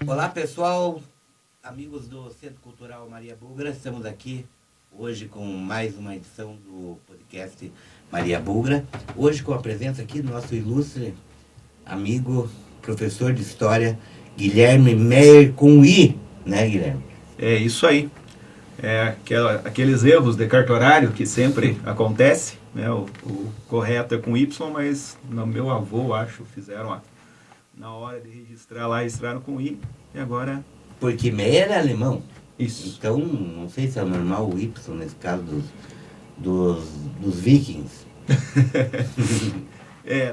Olá pessoal, amigos do Centro Cultural Maria Bugra, estamos aqui hoje com mais uma edição do podcast Maria Bugra. Hoje com a presença aqui do nosso ilustre amigo, professor de História, Guilherme Meyer com I, né Guilherme? É isso aí, aqueles erros de cartorário que sempre acontece, né? O correto é com Y, mas no meu avô, acho, fizeram na hora de registrar lá, registraram com I, e agora... Porque Meyer é alemão. Isso. Então, não sei se é normal o Y nesse caso dos vikings.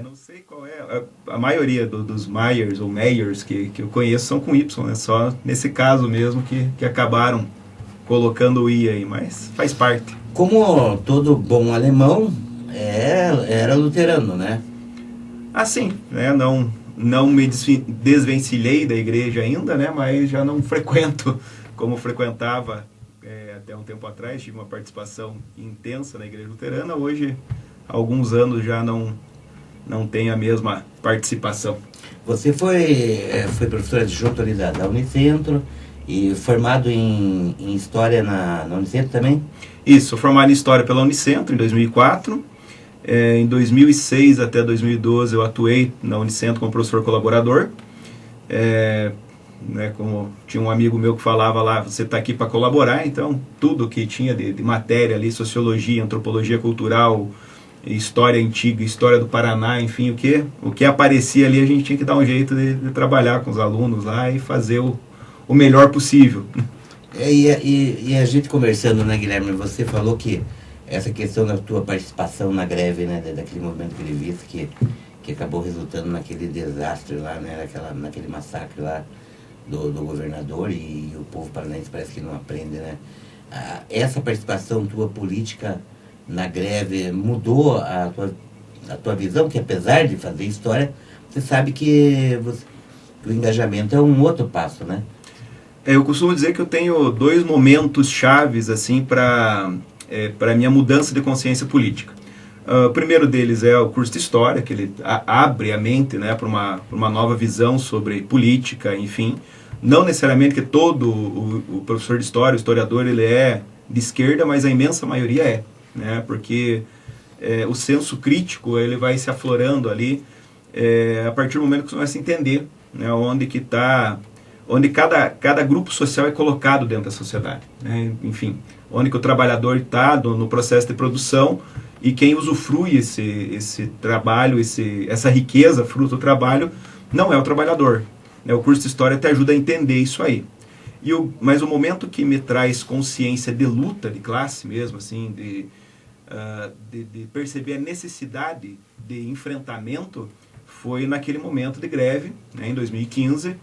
Não sei qual é. A maioria dos Meyers ou Meyers que eu conheço são com Y, né? Só nesse caso mesmo que acabaram colocando o I aí, mas faz parte. Como todo bom alemão, era luterano, né? Sim, né? Não me desvencilhei da igreja ainda, né? Mas já não frequento como frequentava até um tempo atrás. Tive uma participação intensa na igreja luterana. Hoje, há alguns anos, já não tenho a mesma participação. Você foi professor adjunto ali da Unicentro e formado em História na Unicentro também? Isso, sou formado em História pela Unicentro em 2004. Em 2006 até 2012 eu atuei na Unicentro como professor colaborador. Como tinha um amigo meu que falava lá, você está aqui para colaborar, então tudo que tinha de matéria ali, sociologia, antropologia cultural, história antiga, história do Paraná, enfim, o que aparecia ali a gente tinha que dar um jeito de trabalhar com os alunos lá e fazer o melhor possível. E a gente conversando, né, Guilherme, você falou que essa questão da tua participação na greve, né, daquele movimento grevista que acabou resultando naquele desastre lá, né, naquele massacre lá do governador, e o povo paranaense parece que não aprende, né? Essa participação tua política na greve mudou a tua visão, que apesar de fazer história, você sabe que o engajamento é um outro passo, né? Eu costumo dizer que eu tenho dois momentos chaves assim para a minha mudança de consciência política. O primeiro deles é o curso de História, que ele abre a mente, né, para uma nova visão sobre política, enfim. Não necessariamente que todo o professor de História, o historiador, ele é de esquerda, mas a imensa maioria né, porque o senso crítico ele vai se aflorando ali a partir do momento que você começa a entender, né, onde cada grupo social é colocado dentro da sociedade, né, enfim, onde que o trabalhador está no processo de produção e quem usufrui esse trabalho, essa riqueza fruto do trabalho, não é o trabalhador. O curso de História te ajuda a entender isso aí. Mas o momento que me traz consciência de luta de classe mesmo, assim, de perceber a necessidade de enfrentamento, foi naquele momento de greve, né, em 2015,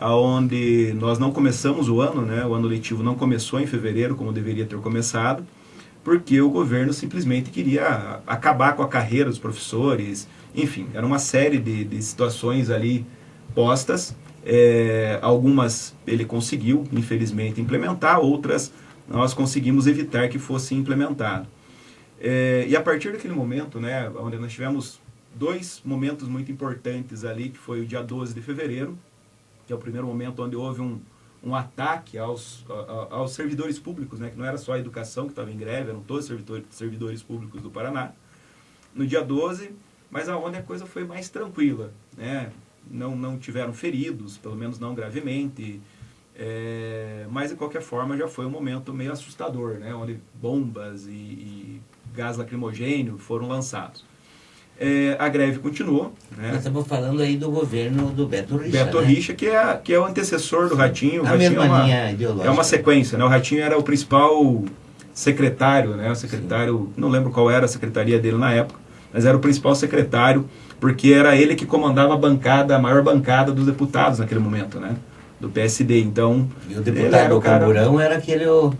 onde nós não começamos o ano, né, o ano letivo não começou em fevereiro, como deveria ter começado, porque o governo simplesmente queria acabar com a carreira dos professores, enfim, era uma série de situações ali postas. Algumas ele conseguiu, infelizmente, implementar, outras nós conseguimos evitar que fosse implementado. E a partir daquele momento, né, onde nós tivemos dois momentos muito importantes ali, que foi o dia 12 de fevereiro, que é o primeiro momento onde houve um ataque aos servidores públicos, né, que não era só a educação que estava em greve, eram todos servidores públicos do Paraná, no dia 12, mas aonde a coisa foi mais tranquila, né? Não tiveram feridos, pelo menos não gravemente, mas de qualquer forma já foi um momento meio assustador, né, onde bombas e gás lacrimogêneo foram lançados. A greve continuou, né? Nós estamos falando aí do governo do Beto Richa. Beto Richa, que é o antecessor do Ratinho. O A Ratinho mesma linha ideológica. É uma sequência, né? O Ratinho era o principal secretário, né? O secretário, não lembro qual era a secretaria dele na época, mas era o principal secretário, porque era ele que comandava a maior bancada dos deputados naquele momento, né? Do PSD. Então, e o deputado Camburão era aquele o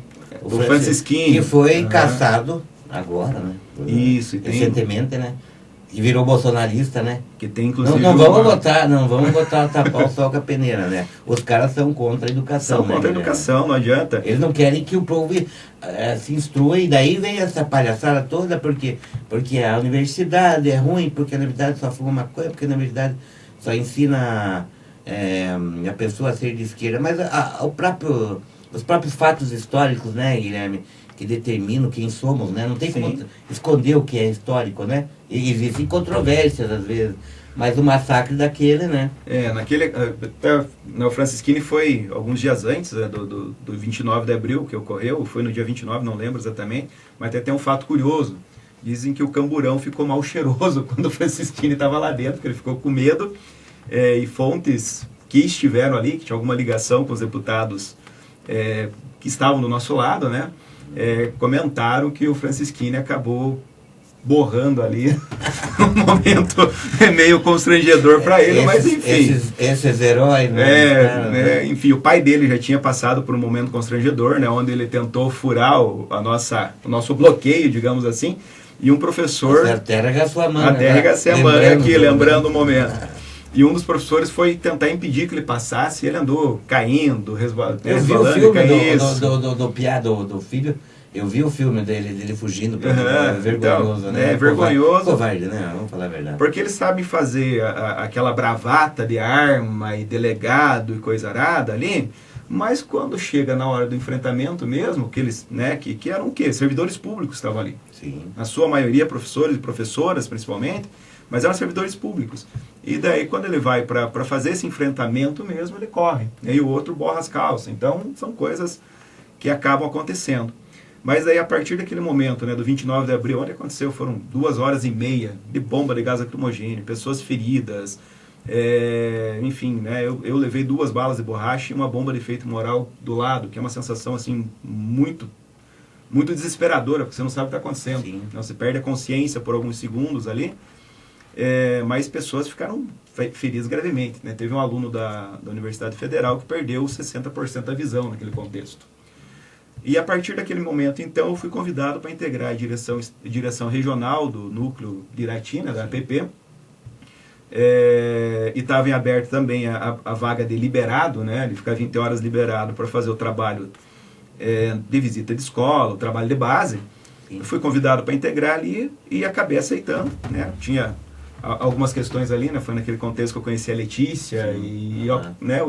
Francisquinho, que foi caçado agora, né? Isso, recentemente, né? E virou bolsonarista, né? Que tem, inclusive... Não vamos botar tapar o sol com a peneira, né? Os caras são contra a educação, são contra a educação, não adianta. Eles não querem que o povo se instrua, e daí vem essa palhaçada toda, porque a universidade é ruim, porque a universidade só fuma maconha, porque a universidade só ensina a pessoa a ser de esquerda. Mas os próprios fatos históricos, né, Guilherme, que determinam quem somos, né? Não tem como esconder o que é histórico, né? E existem controvérsias, às vezes, mas o massacre daquele, né? O Francisquini foi alguns dias antes, né, do 29 de abril, que ocorreu, foi no dia 29, não lembro exatamente, mas tem um fato curioso. Dizem que o camburão ficou mal cheiroso quando o Francisquini estava lá dentro, porque ele ficou com medo, e fontes que estiveram ali, que tinham alguma ligação com os deputados que estavam do nosso lado, né? Comentaram que o Francisquini acabou borrando ali um momento meio constrangedor para ele, mas enfim. Esses heróis, né? Enfim, o pai dele já tinha passado por um momento constrangedor, né? Onde ele tentou furar o nosso bloqueio, digamos assim, e um professor... Até arregaçou a manga. Até arregacei a manga aqui, lembrando o momento. E um dos professores foi tentar impedir que ele passasse, e ele andou caindo, resvalando. Eu vi o filme do filho, eu vi o filme dele fugindo, vergonhoso, né? É vergonhoso. Covarde, né? Vamos falar a verdade. Porque eles sabem fazer aquela bravata de arma e delegado e coisa arada ali, mas quando chega na hora do enfrentamento mesmo, que eles, né, que eram o quê? Servidores públicos estavam ali. Sim. Na sua maioria, professores e professoras, principalmente, mas eram servidores públicos. E daí, quando ele vai para fazer esse enfrentamento mesmo, ele corre. E o outro borra as calças. Então, são coisas que acabam acontecendo. Mas daí, a partir daquele momento, né, do 29 de abril, onde aconteceu, foram 2h30 de bomba de gás lacrimogêneo, pessoas feridas, enfim, né, eu levei 2 balas de borracha e uma bomba de efeito moral do lado, que é uma sensação, assim, muito, muito desesperadora, porque você não sabe o que está acontecendo. Sim. Então, você perde a consciência por alguns segundos ali. Mas pessoas ficaram feridas gravemente, né? Teve um aluno da Universidade Federal que perdeu 60% da visão naquele contexto. E a partir daquele momento, então, eu fui convidado para integrar a direção regional do núcleo de Irati, né, da APP, e estava em aberto também a vaga de liberado, né? Ele fica 20 horas liberado para fazer o trabalho de visita de escola, o trabalho de base. Eu fui convidado para integrar ali e acabei aceitando, né? Tinha algumas questões ali, né? Foi naquele contexto que eu conheci a Letícia e né,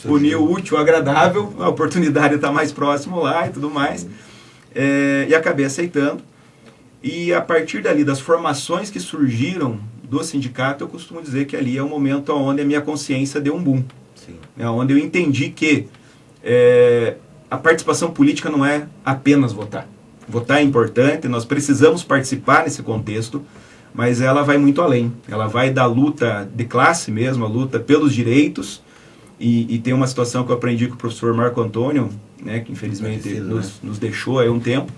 unir o útil ao agradável, a oportunidade de estar mais próximo lá e tudo mais. E acabei aceitando. E a partir dali, das formações que surgiram do sindicato, eu costumo dizer que ali é o momento onde a minha consciência deu um boom. Sim. Onde eu entendi que a participação política não é apenas votar. Votar é importante, nós precisamos participar nesse contexto, mas ela vai muito além. Ela vai da luta de classe mesmo, a luta pelos direitos, e tem uma situação que eu aprendi com o professor Marco Antônio, né, que infelizmente nos deixou aí um tempo,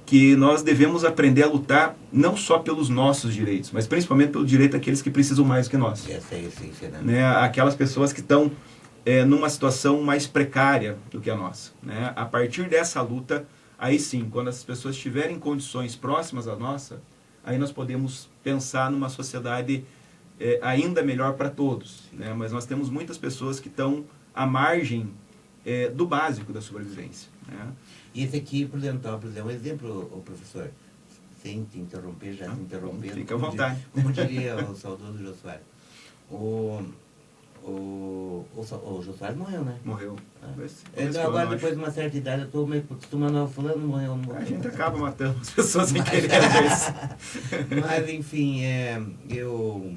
que nós devemos aprender a lutar não só pelos nossos direitos, mas principalmente pelo direito daqueles que precisam mais que nós. Essa é a essência, né? Aquelas pessoas que estão numa situação mais precária do que a nossa. Né? A partir dessa luta, aí sim, quando as pessoas tiverem condições próximas à nossa, aí nós podemos pensar numa sociedade ainda melhor para todos. Né? Mas nós temos muitas pessoas que estão à margem do básico da sobrevivência. Né? E esse aqui, por Dentópolis, é um exemplo, professor, sem te interromper, já te interrompendo. Fica à vontade. Como diria o saudoso Jô Soares. O Jô Soares morreu, né? Morreu. Agora, depois de uma certa idade, eu estou meio acostumando ao fulano, morreu. A gente acaba matando as pessoas sem querer. Mas, enfim, eu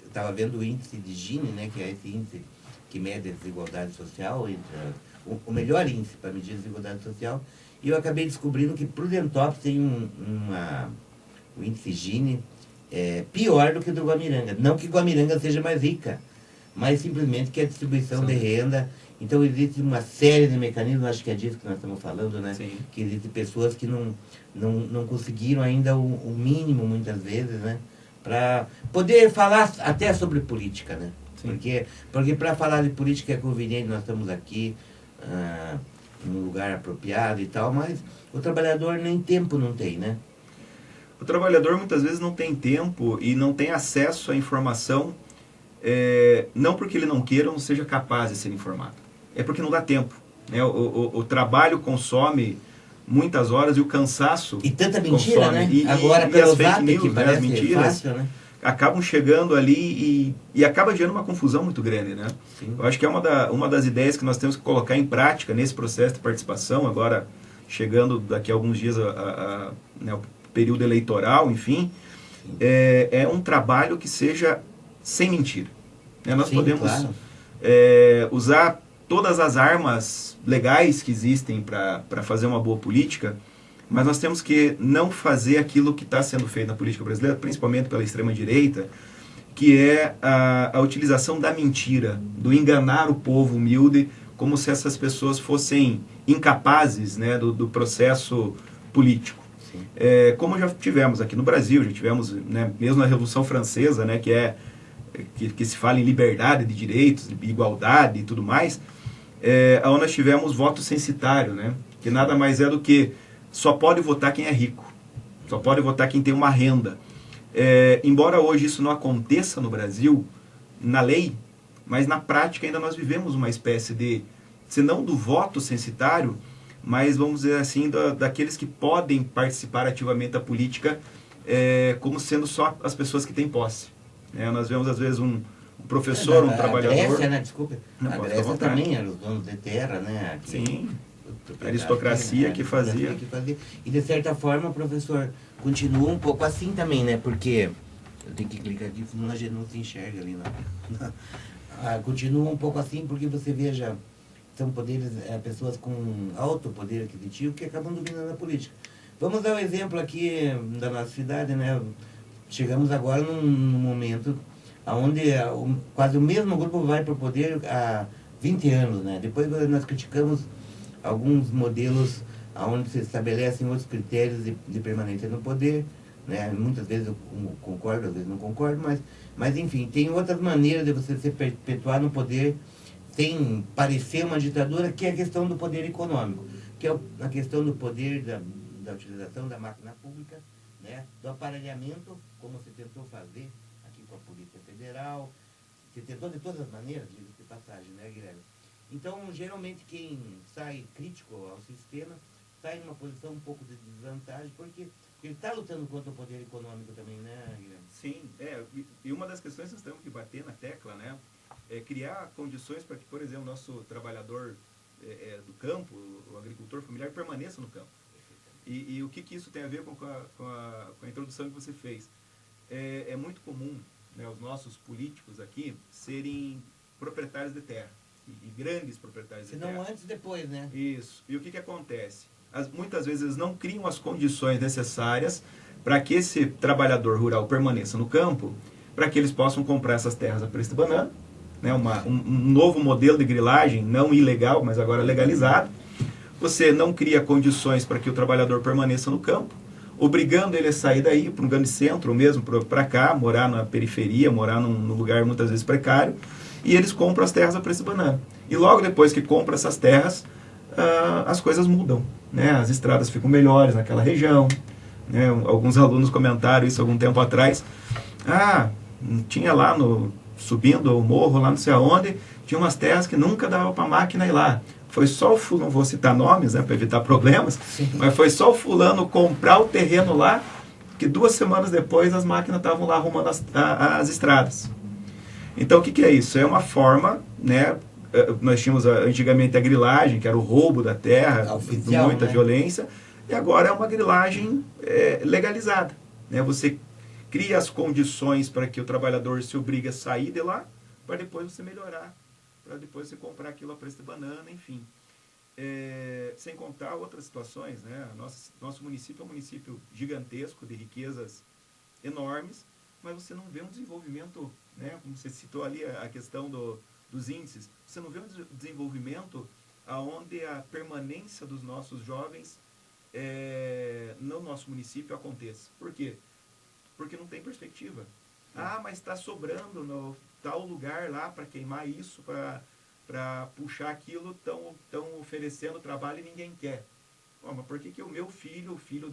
estava vendo o índice de Gini, né, que é esse índice que mede a desigualdade social, o melhor índice para medir a desigualdade social, e eu acabei descobrindo que Prudentópolis tem o índice Gini pior do que o do Guamiranga. Não que Guamiranga seja mais rica, mas simplesmente que a distribuição de renda. Então existe uma série de mecanismos, acho que é disso que nós estamos falando, né? Sim. Que existem pessoas que não conseguiram ainda o mínimo, muitas vezes, né? Para poder falar até sobre política, né? Porque para falar de política é conveniente, nós estamos aqui num lugar apropriado e tal, mas o trabalhador nem tempo não tem, né? O trabalhador muitas vezes não tem tempo e não tem acesso à informação, não porque ele não queira ou não seja capaz de ser informado, é porque não dá tempo, né? O trabalho consome muitas horas e o cansaço E tanta mentira, consome. né? Agora E as pelo fake Zap, que news, né? As parece mentiras fácil, né? acabam chegando ali e acaba gerando uma confusão muito grande, né? Sim. Eu acho que é uma das ideias que nós temos que colocar em prática nesse processo de participação, agora chegando daqui a alguns dias né, o período eleitoral, enfim, é um trabalho que seja sem mentira. Né? Nós Sim, podemos claro. usar todas as armas legais que existem para fazer uma boa política, mas nós temos que não fazer aquilo que está sendo feito na política brasileira, principalmente pela extrema-direita, que é a utilização da mentira, do enganar o povo humilde, como se essas pessoas fossem incapazes, né, do processo político. Como já tivemos aqui no Brasil, já tivemos, né, mesmo na Revolução Francesa, né, que se fala em liberdade de direitos, igualdade e tudo mais, onde nós tivemos voto censitário, né, que nada mais é do que só pode votar quem é rico, só pode votar quem tem uma renda. Embora hoje isso não aconteça no Brasil, na lei, mas na prática ainda nós vivemos uma espécie de, se não do voto censitário, mas vamos dizer assim, daqueles que podem participar ativamente da política, como sendo só as pessoas que têm posse. Nós vemos às vezes um professor, um trabalhador... A Grécia, né? Desculpa. Não, a Grécia também era os donos de terra, né? Aqui, sim, a aristocracia que fazia. E de certa forma, professor, continua um pouco assim também, né? Porque eu tenho que clicar aqui, senão a gente não se enxerga ali. Não. Continua um pouco assim porque você veja, são poderes, pessoas com alto poder aquisitivo que acabam dominando a política. Vamos dar um exemplo aqui da nossa cidade, né? Chegamos agora num momento onde quase o mesmo grupo vai para o poder há 20 anos, né? Depois nós criticamos alguns modelos onde se estabelecem outros critérios de permanência no poder, né? Muitas vezes eu concordo, às vezes não concordo, mas enfim, tem outras maneiras de você se perpetuar no poder sem parecer uma ditadura, que é a questão do poder econômico, que é a questão do poder da utilização da máquina pública, né? Do aparelhamento, como se tentou fazer aqui com a Polícia Federal, se tentou de todas as maneiras, digo de passagem, né, Guilherme? Então, geralmente, quem sai crítico ao sistema sai numa posição um pouco de desvantagem, porque ele está lutando contra o poder econômico também, né, Guilherme? Sim, e uma das questões que nós temos que bater na tecla, né, é criar condições para que, por exemplo, o nosso trabalhador do campo, o agricultor familiar, permaneça no campo. E o que isso tem a ver com a introdução que você fez? É muito comum, né, os nossos políticos aqui serem proprietários de terra, e grandes proprietários de terra. Se não antes, depois, né? Isso. E o que acontece? Muitas vezes eles não criam as condições necessárias para que esse trabalhador rural permaneça no campo, para que eles possam comprar essas terras a preço de banana, né, um novo modelo de grilagem, não ilegal, mas agora legalizado. Você não cria condições para que o trabalhador permaneça no campo, obrigando ele a sair daí para um grande centro, ou mesmo para cá, morar na periferia, morar num lugar muitas vezes precário, e eles compram as terras a preço de banana. E logo depois que compram essas terras, as coisas mudam, né? As estradas ficam melhores naquela região, né? Alguns alunos comentaram isso algum tempo atrás. Tinha lá subindo o morro, lá não sei aonde, tinha umas terras que nunca dava para a máquina ir lá. Foi só o fulano, não vou citar nomes, né, para evitar problemas, mas foi só o fulano comprar o terreno lá, que 2 semanas depois as máquinas estavam lá arrumando as estradas. Então o que é isso? É uma forma, né? Nós tínhamos antigamente a grilagem, que era o roubo da terra, oficial, muita né? violência, e agora é uma grilagem legalizada. Né? Você cria as condições para que o trabalhador se obrigue a sair de lá, para depois você melhorar, para depois você comprar aquilo a preço de banana, enfim. Sem contar outras situações, né? Nosso município é um município gigantesco, de riquezas enormes, mas você não vê um desenvolvimento, né? Como você citou ali a questão dos índices, você não vê um desenvolvimento onde a permanência dos nossos jovens no nosso município aconteça. Por quê? Porque não tem perspectiva. Mas está sobrando no tal lugar lá para queimar isso, para puxar aquilo, estão oferecendo trabalho e ninguém quer. Mas por que o meu filho, o filho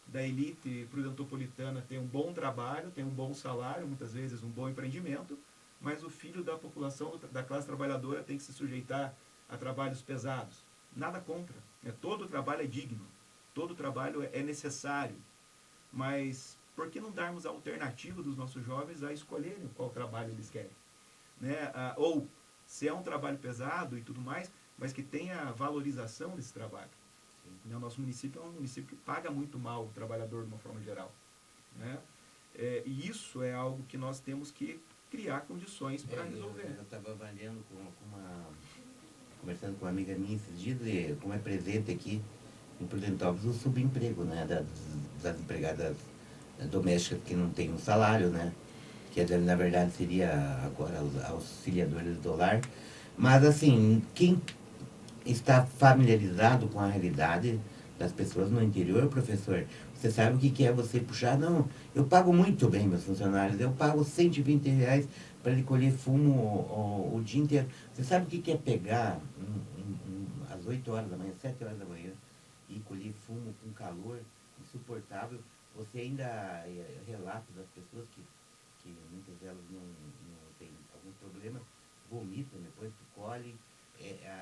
da elite prudentopolitana tem um bom trabalho, tem um bom salário, muitas vezes um bom empreendimento, mas o filho da população, da classe trabalhadora, tem que se sujeitar a trabalhos pesados. Nada contra, né? Todo trabalho é digno, todo trabalho é necessário, mas por que não darmos a alternativa dos nossos jovens a escolherem qual trabalho eles querem? Né? Ou, se é um trabalho pesado e tudo mais, mas que tenha a valorização desse trabalho. Né? O nosso município é um município que paga muito mal o trabalhador de uma forma geral. Né? E isso é algo que nós temos que criar condições para resolver. Eu estava avaliando conversando com uma amiga minha esses dias, como é presente aqui em Prudentópolis o subemprego, né, das empregadas domésticas que não têm um salário, né, que na verdade seria agora os auxiliadores do lar. Mas assim, quem está familiarizado com a realidade das pessoas no interior, professor, você sabe o que é você puxar? Não, eu pago muito bem meus funcionários, eu pago R$120 para ele colher fumo o dia inteiro. Você sabe o que é pegar às 8 horas da manhã, 7 horas da manhã, e colher fumo com calor insuportável? Você ainda relata das pessoas que muitas delas não têm algum problema, vomitam depois que colhe,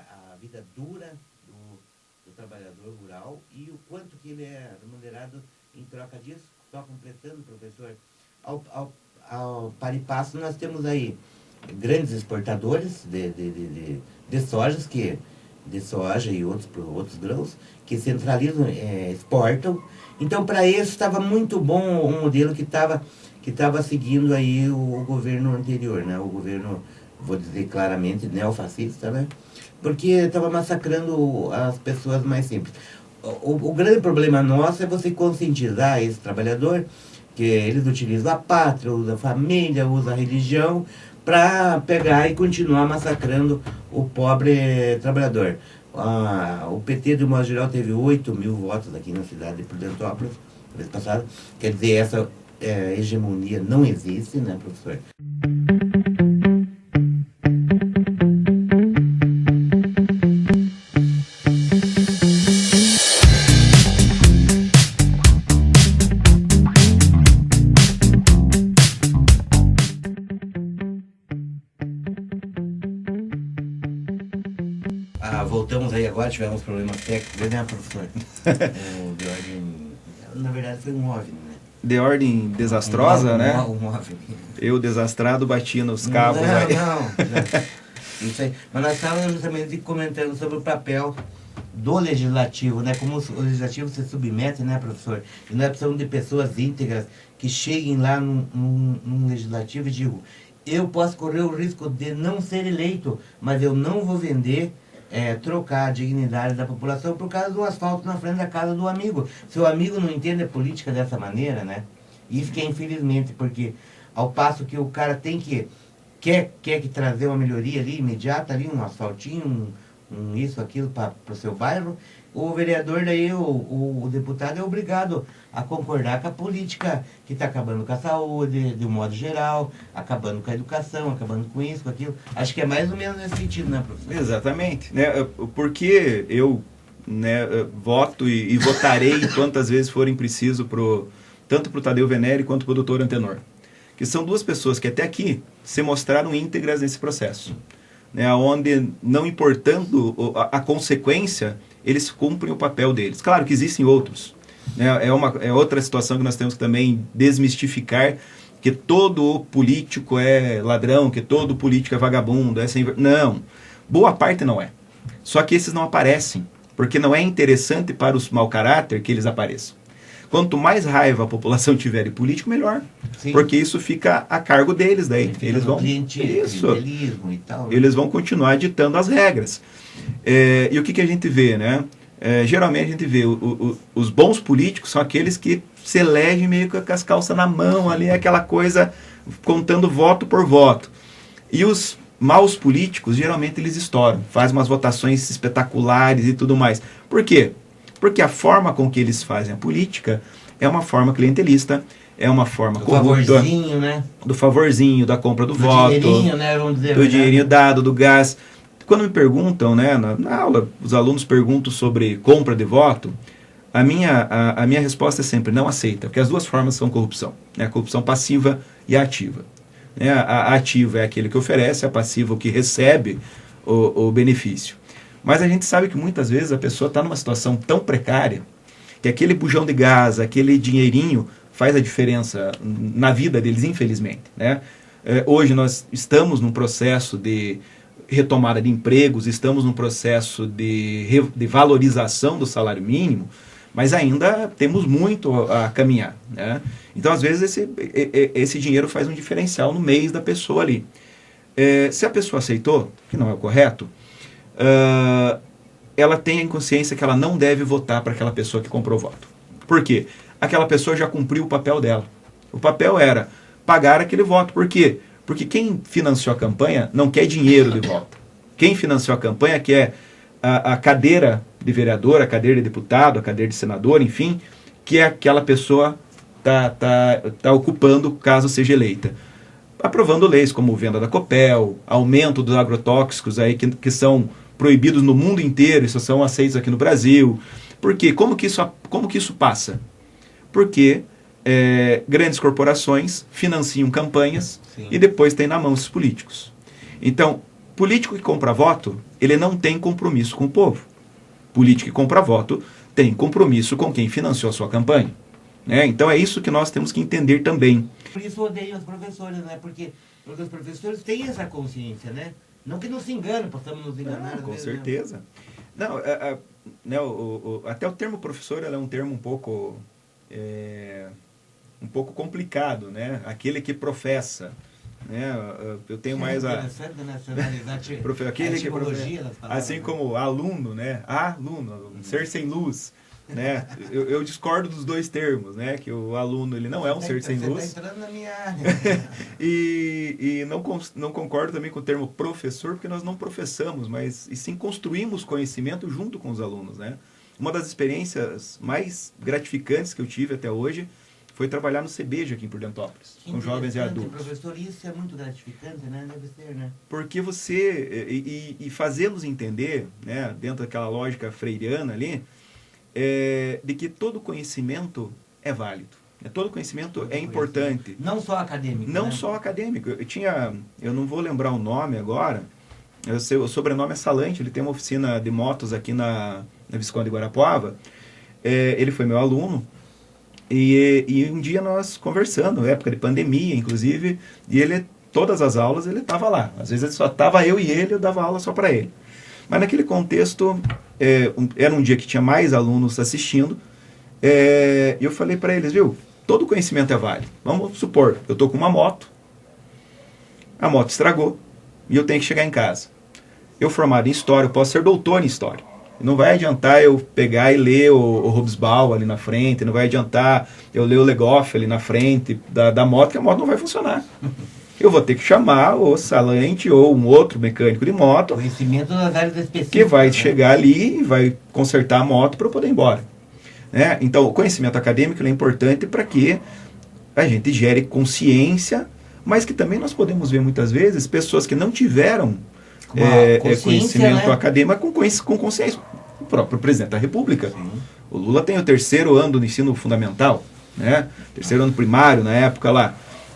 a vida dura do trabalhador rural e o quanto que ele é remunerado em troca disso. Só completando, professor, ao par e passo nós temos aí grandes exportadores de soja e outros grãos que centralizam, exportam. Então, para isso estava muito bom o modelo que estava seguindo aí o governo anterior, né? O governo, vou dizer claramente, neofascista, né? Porque estava massacrando as pessoas mais simples. O grande problema nosso é você conscientizar esse trabalhador que eles utilizam a pátria, usam a família, usam a religião para pegar e continuar massacrando o pobre trabalhador. O PT, de modo geral, teve 8.000 votos aqui na cidade de Prudentópolis, na vez passada. Quer dizer, essa hegemonia não existe, né, professor? Voltamos aí agora, tivemos problemas técnicos, né, professor? De ordem... Na verdade foi um OVNI, né? De ordem desastrosa, né? Um OVNI. Eu, desastrado, batia nos cabos aí. Não. Isso aí. Mas nós estávamos justamente comentando sobre o papel do legislativo, né? Como o legislativo se submete, né, professor? E nós precisamos de pessoas íntegras que cheguem lá num legislativo e digam: eu posso correr o risco de não ser eleito, mas eu não vou vender, trocar a dignidade da população por causa do asfalto na frente da casa do amigo. Seu amigo não entende a política dessa maneira, né? Isso que é infelizmente, porque ao passo que o cara quer que trazer uma melhoria ali, imediata, ali, um asfaltinho, isso, aquilo para o seu bairro, o vereador daí, o deputado é obrigado a concordar com a política que está acabando com a saúde, de um modo geral, acabando com a educação, acabando com isso, com aquilo. Acho que é mais ou menos nesse sentido, né, professor? Exatamente. Né? Porque eu, né, voto e votarei quantas vezes forem preciso tanto para o Tadeu Venere quanto para o doutor Antenor. Que são duas pessoas que até aqui se mostraram íntegras nesse processo. Né, onde, não importando a consequência, eles cumprem o papel deles. Claro que existem outros. Né, é outra situação que nós temos que também desmistificar, que todo político é ladrão, que todo político é vagabundo. Não, boa parte não é. Só que esses não aparecem, porque não é interessante para os mau caráter que eles apareçam. Quanto mais raiva a população tiver de político, melhor. Sim. Porque isso fica a cargo deles daí. Eles vão e tal, né? Eles vão continuar ditando as regras. E o que a gente vê, né? Geralmente a gente vê os bons políticos são aqueles que se elegem meio com as calças na mão ali, aquela coisa contando voto por voto. E os maus políticos, geralmente eles estouram, fazem umas votações espetaculares e tudo mais. Por quê? Porque a forma com que eles fazem a política é uma forma clientelista, é uma forma corrupta. Do favorzinho, né? Do favorzinho, da compra do voto. Dinheirinho, né? Vamos dizer, do dinheirinho dado, do gás. Quando me perguntam, né, na aula, os alunos perguntam sobre compra de voto, a minha resposta é sempre não aceita, porque as duas formas são corrupção, né? A corrupção passiva e a ativa. Né? A ativa é aquele que oferece, a passiva o que recebe o benefício. Mas a gente sabe que muitas vezes a pessoa está numa situação tão precária que aquele bujão de gás, aquele dinheirinho faz a diferença na vida deles, infelizmente. Né? Hoje nós estamos num processo de retomada de empregos, estamos num processo de valorização do salário mínimo, mas ainda temos muito a caminhar. Né? Então, às vezes, esse dinheiro faz um diferencial no mês da pessoa ali. Se a pessoa aceitou, que não é o correto, ela tem a consciência que ela não deve votar para aquela pessoa que comprou o voto. Por quê? Aquela pessoa já cumpriu o papel dela. O papel era pagar aquele voto. Por quê? Porque quem financiou a campanha não quer dinheiro de volta. Quem financiou a campanha quer a cadeira de vereador, a cadeira de deputado, a cadeira de senador, enfim, que aquela pessoa tá ocupando caso seja eleita. Aprovando leis como venda da Copel, aumento dos agrotóxicos aí que são proibidos no mundo inteiro e só são aceitos aqui no Brasil. Por quê? Como que isso passa? Porque grandes corporações financiam campanhas. Sim. E depois tem na mão esses políticos. Então, político que compra voto, ele não tem compromisso com o povo. Político que compra voto tem compromisso com quem financiou a sua campanha. Né? Então é isso que nós temos que entender também. Por isso odeiam os professores, né? Porque os professores têm essa consciência, né? Não que não se enganem, possamos nos enganar. Não, com certeza. Não, até o termo professor é um termo um pouco complicado, né? Aquele que professa. Né? Eu tenho mais a aquele que assim como aluno, né? Aluno, ser sem luz, né? Eu discordo dos dois termos, né? Que o aluno ele não é um ser sem luz. Você tá entrando na minha área. e não concordo também com o termo professor, porque nós não professamos, mas e sim construímos conhecimento junto com os alunos, né? Uma das experiências mais gratificantes que eu tive até hoje foi trabalhar no CBJ aqui em Prudentópolis, com jovens e adultos. Professor, isso é muito gratificante, né? Deve ser, né? Porque você, e fazê-los entender, né, dentro daquela lógica freiriana ali, de que todo conhecimento é válido. Todo conhecimento é importante. Não só acadêmico. Não, né? Só acadêmico. Eu não vou lembrar o nome agora, o sobrenome é Salante, ele tem uma oficina de motos aqui na Visconde de Guarapuava. Ele foi meu aluno. E um dia nós conversando, época de pandemia, inclusive, e todas as aulas ele estava lá. Às vezes só estava eu e ele, eu dava aula só para ele. Mas naquele contexto, era um dia que tinha mais alunos assistindo, e eu falei para eles, viu, todo conhecimento é válido. Vamos supor, eu estou com uma moto, a moto estragou, e eu tenho que chegar em casa. Eu formado em História, eu posso ser doutor em História. Não vai adiantar eu pegar e ler o Hobsbawm ali na frente, não vai adiantar eu ler o Legoff ali na frente da moto, que a moto não vai funcionar. Eu vou ter que chamar o Salante ou um outro mecânico de moto. Conhecimento das áreas específicas. Que vai chegar ali e vai consertar a moto para eu poder ir embora. Né? Então, o conhecimento acadêmico é importante para que a gente gere consciência, mas que também nós podemos ver muitas vezes pessoas que não tiveram conhecimento, né, acadêmico com consciência. O próprio presidente da República. Sim. O Lula tem o 3º ano do ensino fundamental, né? 3º ano primário na época lá.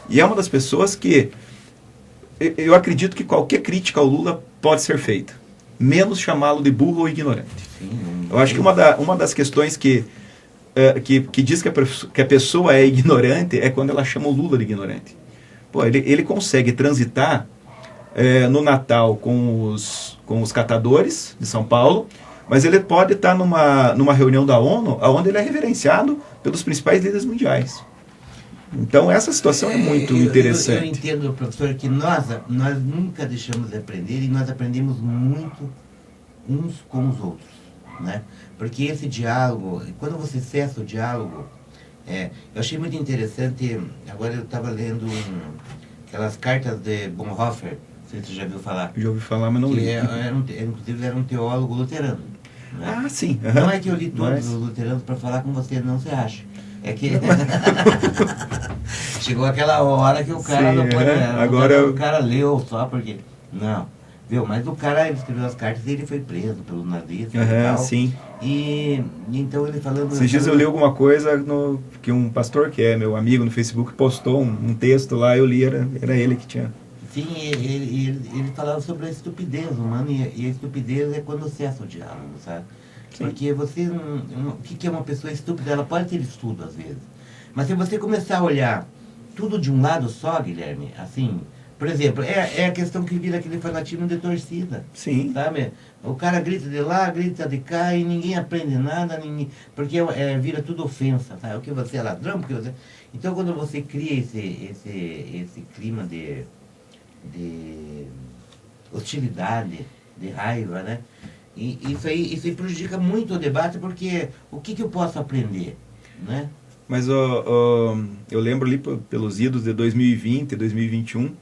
E é uma das pessoas que eu acredito que qualquer crítica ao Lula pode ser feita, menos chamá-lo de burro ou ignorante. Sim. Eu acho que uma das questões que diz que a pessoa é ignorante é quando ela chama o Lula de ignorante. Pô, ele consegue transitar no Natal com os catadores de São Paulo, mas ele pode estar numa reunião da ONU, onde ele é reverenciado pelos principais líderes mundiais. Então, essa situação é muito interessante. Eu entendo, professor, que nós nunca deixamos de aprender e nós aprendemos muito uns com os outros, né? Porque esse diálogo, quando você cessa o diálogo, eu achei muito interessante, agora eu estava lendo aquelas cartas de Bonhoeffer, não sei se você já ouviu falar. Já ouvi falar, mas não li. Inclusive era um teólogo luterano. Né? Ah, sim. Não é que eu li todos os luteranos para falar com você, não se acha. É que chegou aquela hora que o cara não pode... Agora o cara leu só porque... Não. Viu? Mas o cara escreveu as cartas e ele foi preso pelo nazista e tal. Sim. E então ele falando... Esses dias eu li alguma coisa que um pastor, que é meu amigo no Facebook, postou um texto lá, eu li, era ele que tinha. Sim, ele falava sobre a estupidez humana, e a estupidez é quando cessa o diálogo, sabe? Sim. Porque você... o que é uma pessoa estúpida? Ela pode ter estudo, às vezes. Mas se você começar a olhar tudo de um lado só, Guilherme, assim... Por exemplo, é a questão que vira aquele fanatismo de torcida. Sim. Sabe? O cara grita de lá, grita de cá e ninguém aprende nada, porque vira tudo ofensa. Sabe? O que você é ladrão, porque você... Então, quando você cria esse clima de hostilidade, de raiva, né? E isso aí prejudica muito o debate, porque o que eu posso aprender, né? Mas eu lembro ali pelos idos de 2020, 2021,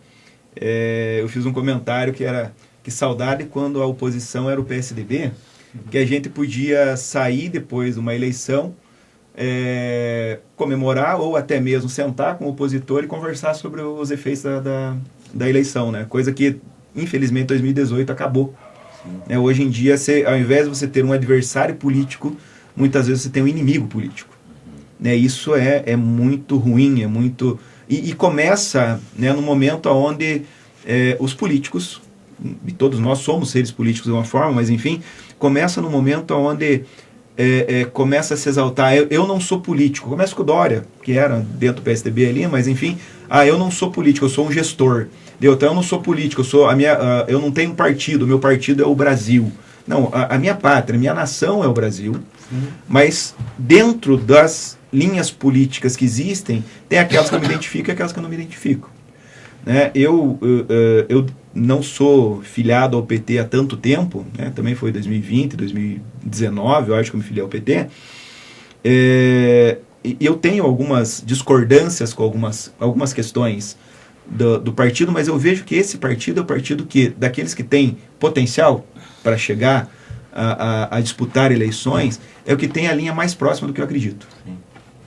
eu fiz um comentário que era que saudade quando a oposição era o PSDB, que a gente podia sair depois de uma eleição, comemorar ou até mesmo sentar com o opositor e conversar sobre os efeitos da eleição, né? Coisa que, infelizmente, em 2018 acabou. Hoje em dia, ao invés de você ter um adversário político, muitas vezes você tem um inimigo político. Isso é muito ruim, é muito... E começa, né, no momento onde os políticos, e todos nós somos seres políticos de uma forma, mas enfim, começa no momento onde começa a se exaltar. Eu não sou político. Começa com o Dória, que era dentro do PSDB ali, mas enfim, eu não sou político, eu sou um gestor. Então eu não sou político, eu não tenho partido, o meu partido é o Brasil. Não, a minha pátria, a minha nação é o Brasil, mas dentro das linhas políticas que existem, tem aquelas que eu me identifico e aquelas que eu não me identifico. Né? Eu não sou filiado ao PT há tanto tempo, né? Também foi 2020, 2019, eu acho que eu me filiei ao PT. Eu tenho algumas discordâncias com algumas questões do partido, mas eu vejo que esse partido é o partido que, daqueles que têm potencial para chegar a disputar eleições, é o que tem a linha mais próxima do que eu acredito.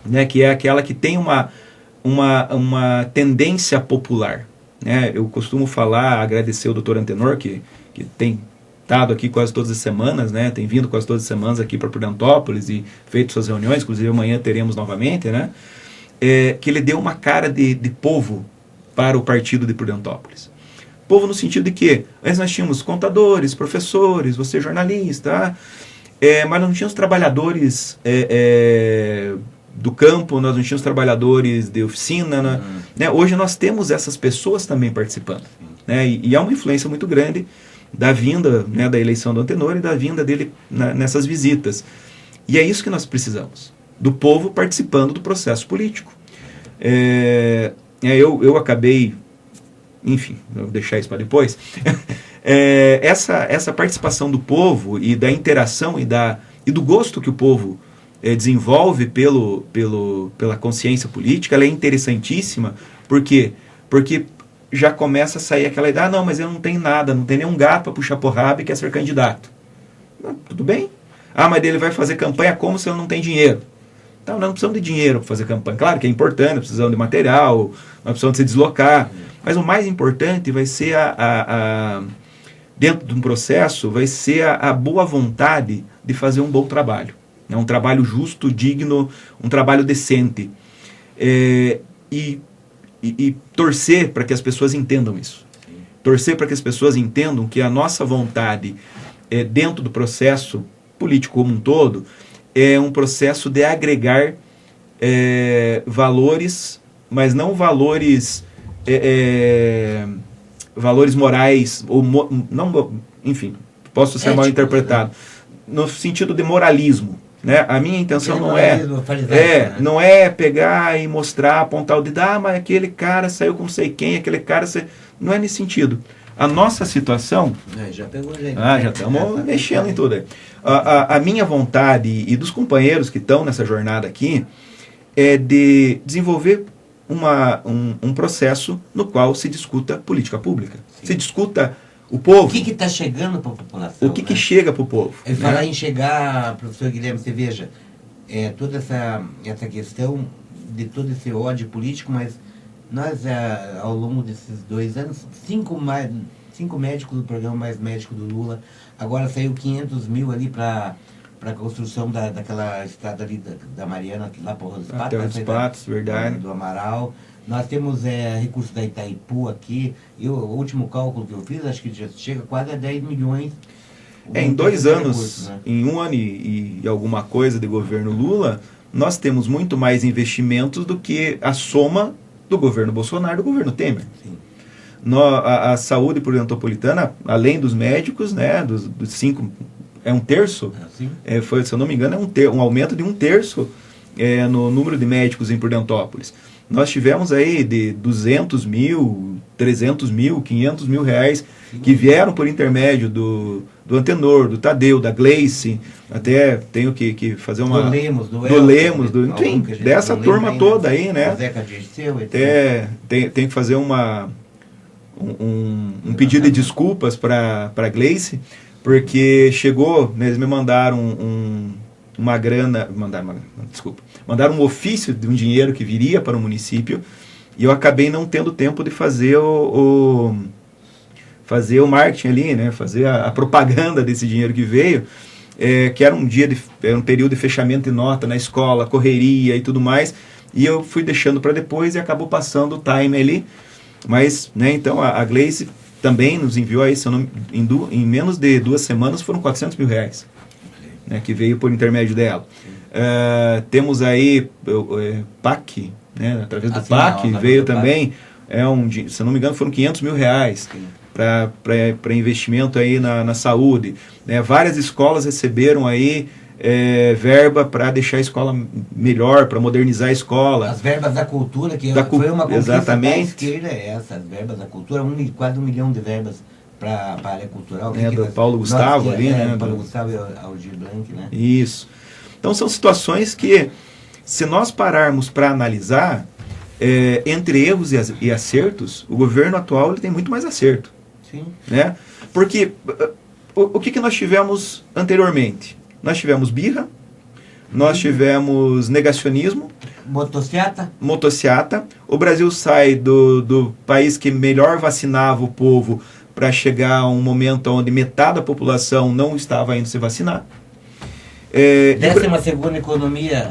Né? Que é aquela que tem uma tendência popular. Né? Eu costumo agradecer o doutor Antenor, que tem estado aqui quase todas as semanas, né? Tem vindo quase todas as semanas aqui para Prudentópolis e feito suas reuniões, inclusive amanhã teremos novamente, né? Que ele deu uma cara de povo para o partido de Prudentópolis. Povo no sentido de que antes nós tínhamos contadores, professores, você jornalista, mas não tínhamos trabalhadores do campo, nós não tínhamos trabalhadores de oficina. Né? Hoje nós temos essas pessoas também participando. Né? E há uma influência muito grande da vinda, né, da eleição do Antenor e da vinda dele nessas visitas. E é isso que nós precisamos, do povo participando do processo político. Eu acabei, enfim, vou deixar isso para depois, essa participação do povo e da interação e do gosto que o povo desenvolve pela consciência política, ela é interessantíssima. Por quê? Porque já começa a sair aquela ideia, não, mas eu não tenho nada, não tenho nenhum gato para puxar por rabo e quer ser candidato. Tudo bem. Mas ele vai fazer campanha como se ele não tem dinheiro? Então, nós não precisamos de dinheiro para fazer campanha. Claro que é importante, precisamos de material, nós precisamos de se deslocar, mas o mais importante vai ser dentro de um processo, vai ser a boa vontade de fazer um bom trabalho. Um trabalho justo, digno, um trabalho decente. E torcer para que as pessoas entendam isso. Torcer para que as pessoas entendam que a nossa vontade, dentro do processo político como um todo, é um processo de agregar valores, mas não valores morais, ou não, enfim, posso ser mal interpretado, no sentido de moralismo. Né? A minha intenção não é pegar e mostrar, apontar o dedo, mas aquele cara saiu com não sei quem, aquele cara não é nesse sentido. A nossa situação... já pegou jeito. Já estamos mexendo em tudo aí. A minha vontade e dos companheiros que estão nessa jornada aqui é de desenvolver um processo no qual se discuta política pública. Sim. Se discuta o povo. O que está chegando para a população? O que chega para o povo? Falar em chegar, professor Guilherme, você veja, toda essa questão de todo esse ódio político, mas nós, ao longo desses 2 anos, 5 médicos do programa Mais Médico do Lula. Agora saiu 500 mil ali para a construção daquela estrada ali da Mariana, lá por Terra dos Patos, verdade. Do Amaral. Nós temos recursos da Itaipu aqui. O último cálculo que eu fiz, acho que já chega quase a 10 milhões. Em 2 anos, recursos, né? Em 1 ano e alguma coisa de governo Lula, nós temos muito mais investimentos do que a soma do governo Bolsonaro e do governo Temer. Sim. A saúde metropolitana, além dos médicos, né, dos 5, é 1/3, foi, se eu não me engano, um aumento de 1/3 no número de médicos em Prudentópolis. Nós tivemos aí de 200 mil, 300 mil, 500 mil reais que vieram por intermédio do Antenor, do Tadeu, da Gleice, até tenho que fazer uma... Do Lemos, enfim, dessa turma toda aí, né? Zeca Dirceu, até tem que fazer um pedido de desculpas para a Gleice, porque chegou, né, eles me mandaram uma grana, mandaram um ofício de um dinheiro que viria para o município, e eu acabei não tendo tempo de fazer fazer o marketing ali, né, fazer a propaganda desse dinheiro que veio, que era um período de fechamento de nota na escola, correria e tudo mais, e eu fui deixando para depois e acabou passando o time ali, mas, né, então a Gleice também nos enviou aí, em menos de 2 semanas foram 400 mil reais, né, que veio por intermédio dela. Temos aí PAC, né, através do PAC veio também, se eu não me engano foram 500 mil reais para investimento aí na saúde, né. Várias escolas receberam aí verba para deixar a escola melhor, para modernizar a escola. As verbas da cultura, que foi uma conquista da esquerda, as verbas da cultura, quase 1 milhão de verbas para a área cultural. Do Paulo Gustavo ali, né? Paulo Gustavo e Aldir Blanc, né? Isso. Então são situações que, se nós pararmos para analisar, entre erros e acertos, o governo atual ele tem muito mais acerto. Sim. Né? Porque o que nós tivemos anteriormente? Nós tivemos birra, nós tivemos negacionismo, motociata. O Brasil sai do país que melhor vacinava o povo para chegar a um momento onde metade da população não estava indo se vacinar. 12ª economia.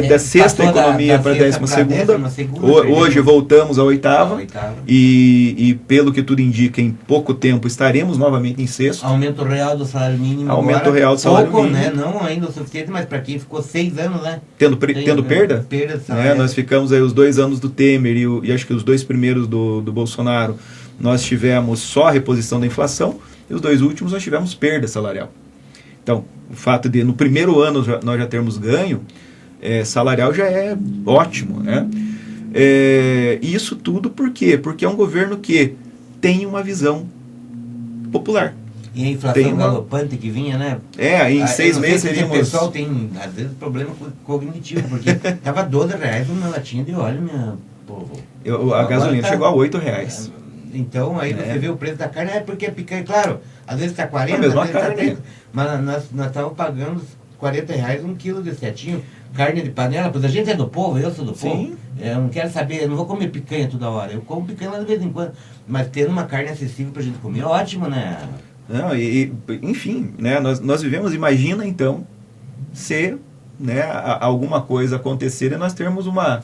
Da 6ª economia para a 12ª. Hoje voltamos à 8ª. E pelo que tudo indica, em pouco tempo estaremos novamente em 6º. Aumento real do salário mínimo. Aumento real do salário mínimo. Né? Não ainda o suficiente, mas para quem ficou 6 anos, né? Tendo perda? Perda de salário. Nós ficamos aí os 2 anos do Temer e acho que os 2 primeiros do Bolsonaro, nós tivemos só a reposição da inflação, e os 2 últimos nós tivemos perda salarial. Então, o fato de no primeiro ano nós já termos ganho salarial já é ótimo, né? Isso tudo por quê? Porque é um governo que tem uma visão popular. E a inflação galopante que vinha, né? Em 6 meses seríamos... O pessoal tem, às vezes, problema cognitivo, porque estava R$12 uma latinha de óleo, minha povo. A gasolina chegou a R$8. Então, aí você vê o preço da carne, porque a picanha, claro, às vezes está 40, às vezes está 30, mas nós estávamos pagando R$40 1 quilo de setinho, carne de panela, pois a gente é do povo, eu sou do povo, eu não quero saber, eu não vou comer picanha toda hora, eu como picanha lá de vez em quando, mas tendo uma carne acessível para a gente comer, ótimo, né? Não, enfim, né, nós vivemos, imagina então, se, né, alguma coisa acontecer e nós termos uma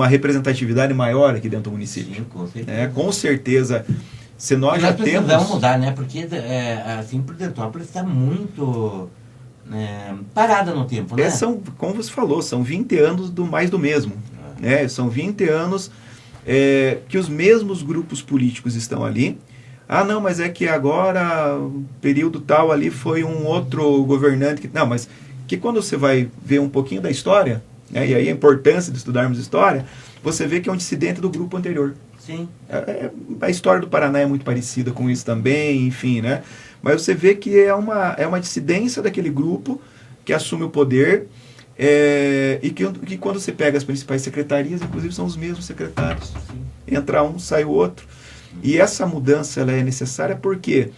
representatividade maior aqui dentro do município. Sim, com certeza. Com certeza, se nós já temos... precisamos mudar, né? Porque, assim, Prudentópolis está muito parada no tempo, né? Como você falou, são 20 anos do mais do mesmo. Né? São 20 anos que os mesmos grupos políticos estão ali. Não, mas é que agora, o período tal ali foi um outro governante... Não, mas que quando você vai ver um pouquinho da história... E aí a importância de estudarmos história, você vê que é um dissidente do grupo anterior. Sim. A história do Paraná é muito parecida com isso também, enfim, né? Mas você vê que é uma dissidência daquele grupo que assume o poder e que quando você pega as principais secretarias, inclusive são os mesmos secretários. Sim. Entra um, sai o outro. E essa mudança ela é necessária por quê?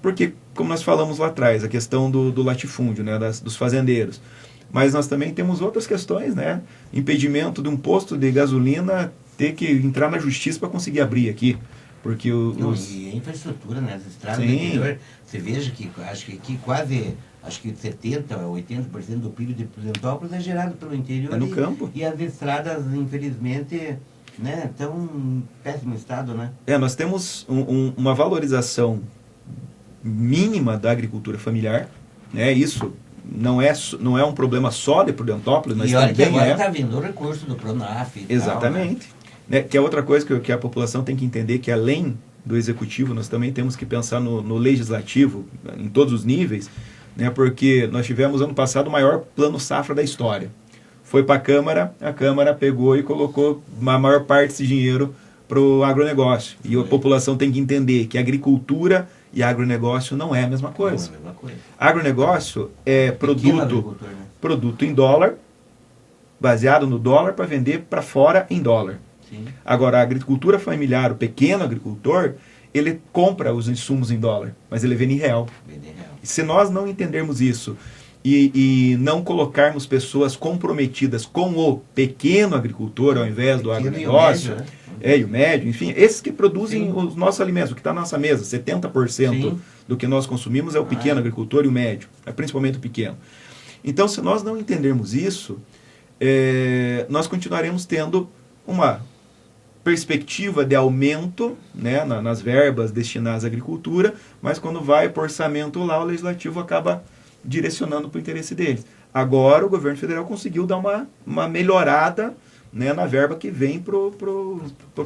Porque, como nós falamos lá atrás, a questão do latifúndio, né, dos fazendeiros. Mas nós também temos outras questões, né? Impedimento de um posto de gasolina ter que entrar na justiça para conseguir abrir aqui. Porque Não, os... e a infraestrutura nas estradas do Sim. interior, você veja que acho que aqui quase, acho que 70% a 80% do PIB de Prudentópolis é gerado pelo interior. É no campo. E as estradas, infelizmente, né, estão em péssimo estado, né? Nós temos uma valorização mínima da agricultura familiar, né? Isso não é um problema só de Prudentópolis, mas E olha que também agora é. está vindo o recurso do Pronaf e Exatamente. Né? Que é outra coisa que a população tem que entender, que além do executivo, nós também temos que pensar no legislativo, em todos os níveis, né? Porque nós tivemos ano passado o maior plano safra da história. Foi para a Câmara pegou e colocou a maior parte desse dinheiro para o agronegócio. E a população tem que entender que agricultura e agronegócio não é a mesma coisa. Não, é a mesma coisa. Agronegócio é Pequeno agricultor, né? produto em dólar, baseado no dólar, para vender para fora em dólar. Sim. Agora, a agricultura familiar, o pequeno agricultor, ele compra os insumos em dólar, mas ele vende em real. Vende real. E se nós não entendermos isso e não colocarmos pessoas comprometidas com o pequeno agricultor ao invés do Pequeno agronegócio, e o médio, né? e o médio, enfim, esses que produzem Sim. os nossos alimentos, o que está na nossa mesa, 70% Sim. do que nós consumimos é o pequeno agricultor e o médio, principalmente o pequeno. Então, se nós não entendermos isso, nós continuaremos tendo uma perspectiva de aumento, né, nas verbas destinadas à agricultura, mas quando vai para o orçamento lá, o legislativo acaba direcionando para o interesse deles. Agora o governo federal conseguiu dar uma melhorada, né, na verba que vem pro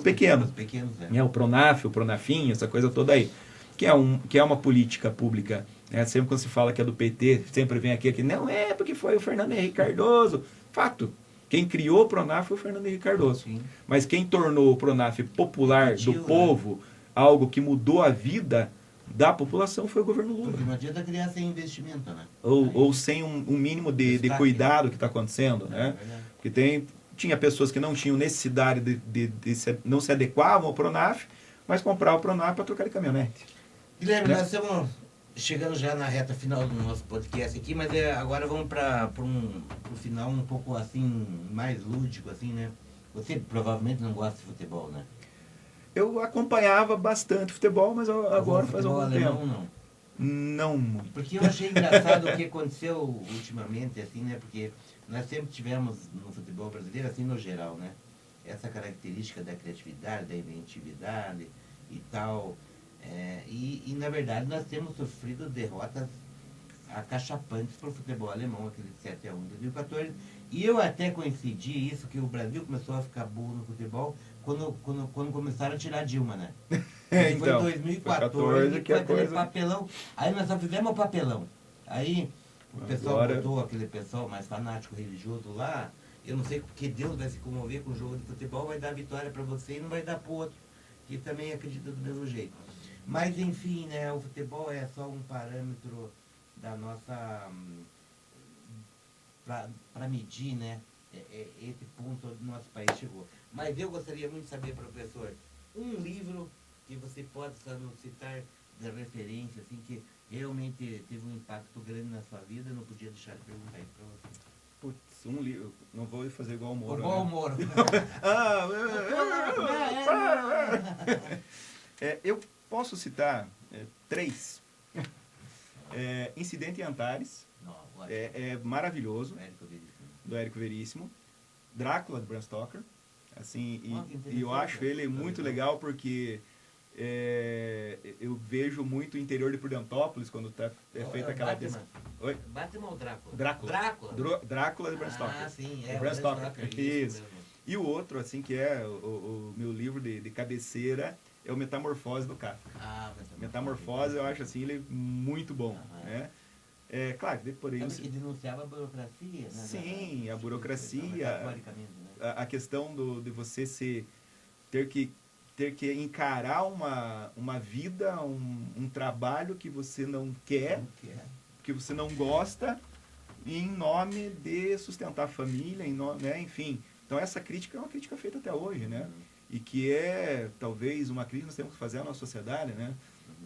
pequeno. Os pequenos, né? O Pronaf, o Pronafim, essa coisa toda aí. Que é uma política pública, né? Sempre quando se fala que é do PT, sempre vem aqui, não é porque foi o Fernando Henrique Cardoso. Fato. Quem criou o Pronaf foi o Fernando Henrique Cardoso. Sim. Mas quem tornou o Pronaf popular do povo, algo que mudou a vida da população, foi o governo Lula. Porque não adianta criar sem investimento, né? Ou sem um mínimo de cuidado que está acontecendo, né? Porque tinha pessoas que não tinham necessidade não se adequavam ao Pronaf, mas compravam o Pronaf para trocar de caminhonete. Guilherme, Né? nós estamos chegando já na reta final do nosso podcast aqui, mas agora vamos para o final um pouco assim, mais lúdico, assim, né? Você provavelmente não gosta de futebol, né? Eu acompanhava bastante futebol, mas agora faz algum alemão, tempo. não. Não muito. Porque eu achei engraçado o que aconteceu ultimamente, assim, né? Porque nós sempre tivemos no futebol brasileiro, assim, no geral, né? Essa característica da criatividade, da inventividade e tal. E na verdade, nós temos sofrido derrotas acachapantes para o futebol alemão, aquele 7-1 em 2014. E eu até coincidi isso, que o Brasil começou a ficar burro no futebol quando começaram a tirar a Dilma, né? Então, foi em 2014, que foi a aquele coisa... papelão. Aí nós só fizemos o papelão. Aí o pessoal Agora... botou aquele pessoal mais fanático religioso lá. Eu não sei porque Deus vai se comover com o jogo de futebol, vai dar vitória para você e não vai dar para o outro, que também acredita do mesmo jeito. Mas enfim, né, o futebol é só um parâmetro da nossa... para medir, né, esse ponto onde o nosso país chegou. Mas eu gostaria muito de saber, professor, um livro que você pode nos citar de referência, assim, que realmente teve um impacto grande na sua vida, não podia deixar de perguntar isso para você. Putz, um livro. Não vou fazer igual o Moro. Igual o Moro. Eu posso citar 3. Incidente em Antares. Não, É maravilhoso. Do Érico Veríssimo. Drácula, de Bram Stoker. Assim, e eu acho ele muito legal porque eu vejo muito o interior de Prudentópolis quando é feita aquela Batman. Oi? Batman ou Drácula? Drácula. Drácula de Bram Stoker. Ah, sim, o Bram Stoker. Isso. E o outro, assim, que é o meu livro de cabeceira, é o Metamorfose do Kafka. Metamorfose, eu acho assim, ele é muito bom. Né? Claro, depois... Que denunciava a burocracia, né? Sim, a burocracia, a questão de você ter que encarar uma vida, um trabalho que você não quer, que você não gosta, em nome de sustentar a família, né? Enfim. Então essa crítica é uma crítica feita até hoje, né? E que é, talvez, uma crítica que nós temos que fazer à nossa sociedade, né?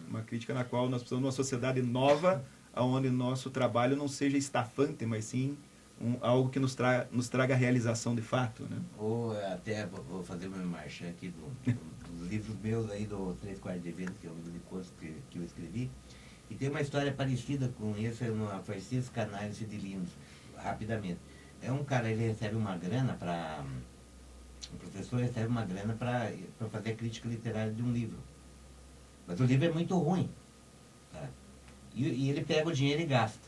Uma crítica na qual nós precisamos de uma sociedade nova, onde nosso trabalho não seja estafante, mas sim algo que nos traga realização de fato, né? Ou até vou fazer uma marcha aqui dos livros meus aí do 3/4 de Vento, que é um livro de contos que eu escrevi. E tem uma história parecida com esse, no Francisco Análise de Lindos, rapidamente. É um cara, ele recebe uma grana para... O professor recebe uma grana para fazer a crítica literária de um livro. Mas o livro é muito ruim. Tá? E ele pega o dinheiro e gasta.